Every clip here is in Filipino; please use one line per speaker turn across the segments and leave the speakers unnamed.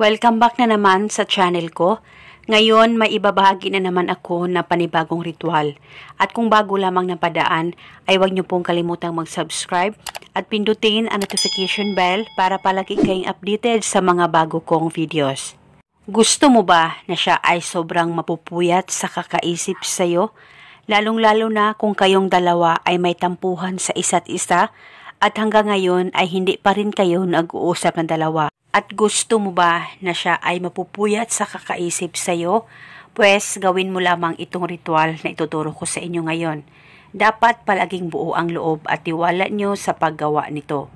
Welcome back na naman sa channel ko. Ngayon, may ibabahagi na naman ako na panibagong ritual. At kung bago lamang napadaan, ay huwag niyo pong kalimutang mag-subscribe at pindutin ang notification bell para palagi kayong updated sa mga bago kong videos. Gusto mo ba na siya ay sobrang mapupuyat sa kakaisip sa'yo? Lalong-lalo na kung kayong dalawa ay may tampuhan sa isa't isa at hanggang ngayon ay hindi pa rin kayo nag-uusap ng dalawa. At gusto mo ba na siya ay mapupuyat sa kakaisip sa'yo? Pues gawin mo lamang itong ritual na ituturo ko sa inyo ngayon. Dapat palaging buo ang loob at tiwala nyo sa paggawa nito.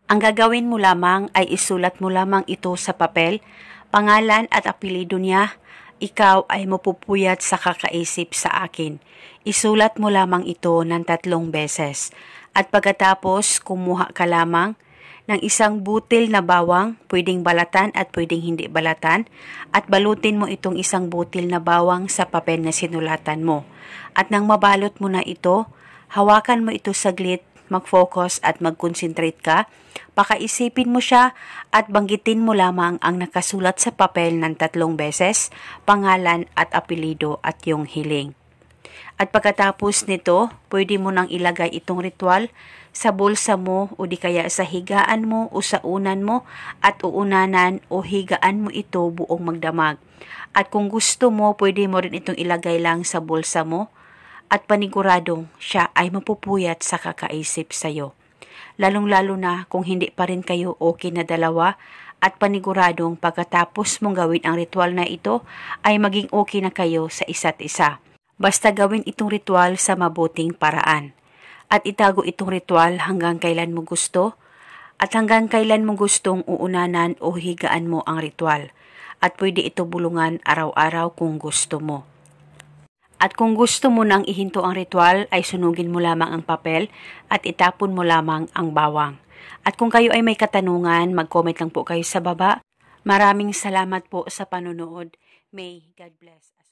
Ang gagawin mo lamang ay isulat mo lamang ito sa papel, pangalan at apelyido niya. Ikaw ay mapupuyat sa kakaisip sa akin. Isulat mo lamang ito ng 3 beses. At pagkatapos, kumuha ka lamang ng isang butil na bawang, pwedeng balatan at pwedeng hindi balatan, at balutin mo itong isang butil na bawang sa papel na sinulatan mo. At nang mabalot mo na ito, hawakan mo ito saglit, mag-focus at mag-concentrate ka, pakaisipin mo siya at banggitin mo lamang ang nakasulat sa papel ng 3 beses, pangalan at apelyido at yung hiling. At pagkatapos nito, pwede mo nang ilagay itong ritual sa bulsa mo o di kaya sa higaan mo o sa unan mo at uunanan o higaan mo ito buong magdamag. At kung gusto mo, pwede mo rin itong ilagay lang sa bulsa mo at paniguradong siya ay mapupuyat sa kakaisip sa'yo. Lalong-lalo na kung hindi pa rin kayo okay na dalawa at paniguradong pagkatapos mong gawin ang ritual na ito ay maging okay na kayo sa isa't isa. Basta gawin itong ritual sa mabuting paraan. At itago itong ritual hanggang kailan mo gusto at hanggang kailan mo gustong uunanan o higaan mo ang ritual. At pwede ito bulungan araw-araw kung gusto mo. At kung gusto mo nang ihinto ang ritual ay sunugin mo lamang ang papel at itapon mo lamang ang bawang. At kung kayo ay may katanungan, mag-comment lang po kayo sa baba. Maraming salamat po sa panonood. May God bless.